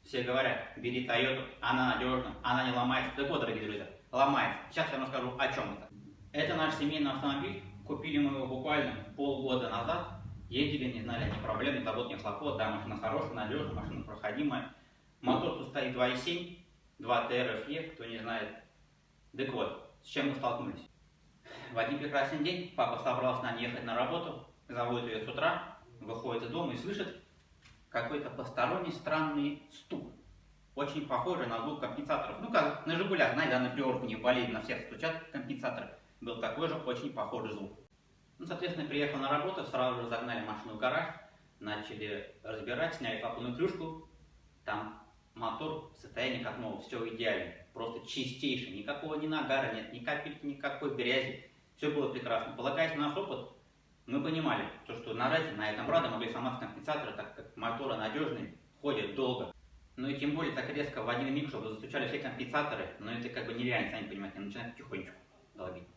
Все говорят, бери Toyota, она надежна, она не ломается. Так вот, дорогие друзья, ломается. Сейчас я вам расскажу, о чем это. Это наш семейный автомобиль. Купили мы его буквально полгода назад. Ездили, не знали ни проблем, ни забот, ни хлопот. Да, машина хорошая, надежная, машина проходимая. Мотор тут стоит 2.7, 2 TRFE, кто не знает. Так вот, с чем мы столкнулись? В один прекрасный день папа собрался на ехать на работу, заводит ее с утра, выходит из дома и слышит какой-то посторонний странный стук. Очень похожий на звук компенсаторов. Ну как на Жигулях, знаете, да, на приорку не болезнь, на всех стучат компенсаторы. Был такой же очень похожий звук. Ну, соответственно, приехал на работу, сразу же загнали машину в гараж, начали разбирать, сняли клапанную крышку. Там мотор в состоянии как новый, все идеально, просто чистейший, никакого ни нагара нет, ни капельки, никакой грязи. Все было прекрасно. Полагаясь на наш опыт, мы понимали, что на этом раде могли сломаться компенсаторы, так как моторы надежные, ходят долго. Ну и тем более так резко в один миг, чтобы застучали все компенсаторы, но это как бы нереально, сами понимаете, начинает потихонечку долбить.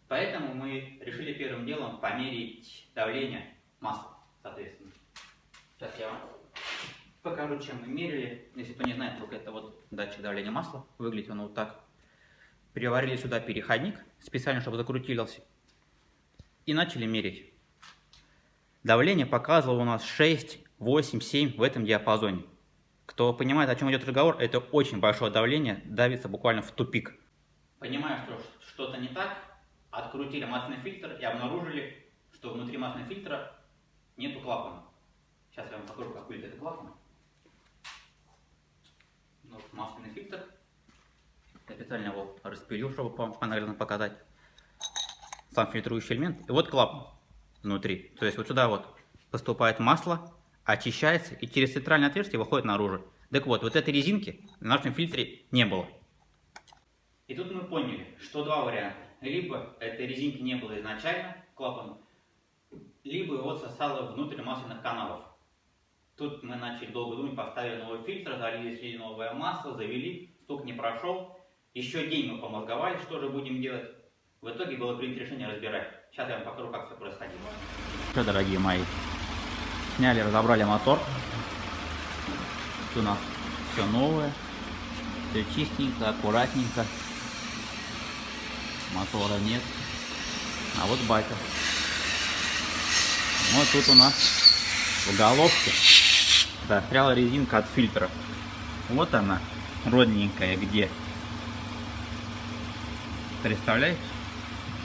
Поэтому мы решили первым делом померить давление масла, соответственно. Сейчас я вам покажу, чем мы мерили. Если кто не знает, только это вот датчик давления масла. Выглядит он вот так. Приварили сюда переходник, специально, чтобы закрутился. И начали мерить. Давление показывало у нас 6, 8, 7 в этом диапазоне. Кто понимает, о чем идет разговор, это очень большое давление, давится буквально в тупик. Понимая, что что-то не так, открутили масляный фильтр и обнаружили, что внутри масляного фильтра нету клапана. Сейчас я вам покажу, как выглядит этот клапан. Вот масляный фильтр. Я специально его распилил, чтобы вам наглядно показать. Сам фильтрующий элемент. И вот клапан внутри. То есть вот сюда вот поступает масло, очищается и через центральное отверстие выходит наружу. Так вот, вот этой резинки в нашем фильтре не было. И тут мы поняли, что два варианта. Либо этой резинки не было изначально, клапана, либо его сосало внутрь масляных каналов. Тут мы начали долго думать, поставили новый фильтр, залили новое масло, завели, стук не прошел. Еще день мы помозговали, что же будем делать. В итоге было принято решение разбирать. Сейчас я вам покажу, как все происходило. Все, дорогие мои, сняли, разобрали мотор. Тут у нас все новое, все чистенько, аккуратненько. Мотора нет. А вот байка. Вот тут у нас в головке застряла резинка от фильтра. Вот она, родненькая, где. Представляете?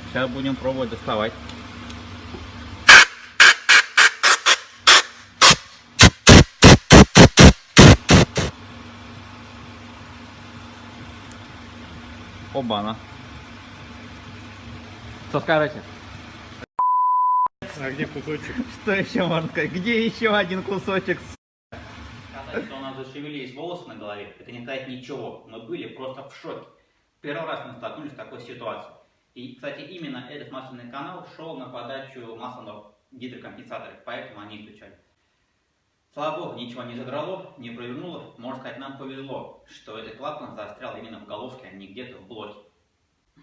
Сейчас будем пробовать доставать. Оба-на. Что скажете? А где кусочек? Что еще можно сказать? Где еще один кусочек? Сказать, что у нас зашевелились волосы на голове, это не сказать ничего. Мы были просто в шоке. Первый раз мы столкнулись с такой ситуацией. И, кстати, именно этот масляный канал шел на подачу масла на гидрокомпенсаторы, поэтому они стучали. Слава богу, ничего не задрало, не провернуло. Можно сказать, нам повезло, что этот клапан застрял именно в головке, а не где-то в блоке.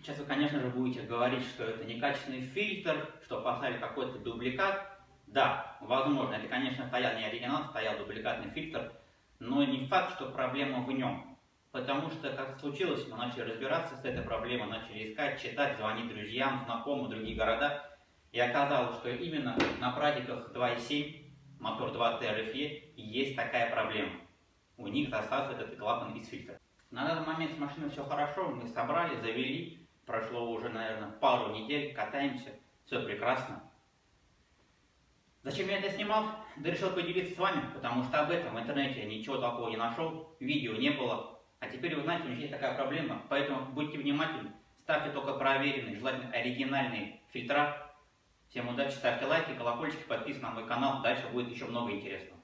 Сейчас вы, конечно же, будете говорить, что это некачественный фильтр, что поставили какой-то дубликат. Да, возможно, это, конечно, стоял не оригинал, стоял дубликатный фильтр, но не факт, что проблема в нем. Потому что, как случилось, мы начали разбираться с этой проблемой, начали искать, читать, звонить друзьям, знакомым в другие города. И оказалось, что именно на прадиках 2.7, мотор 2 TRFE, есть такая проблема. У них засасывает этот клапан из фильтра. На данный момент с машиной все хорошо, мы собрали, завели. Прошло уже, наверное, пару недель, катаемся, все прекрасно. Зачем я это снимал? Да решил поделиться с вами, потому что об этом в интернете я ничего такого не нашел, видео не было. А теперь вы знаете, у меня есть такая проблема, поэтому будьте внимательны, ставьте только проверенные, желательно оригинальные фильтра. Всем удачи, ставьте лайки, колокольчики, подписывайтесь на мой канал, дальше будет еще много интересного.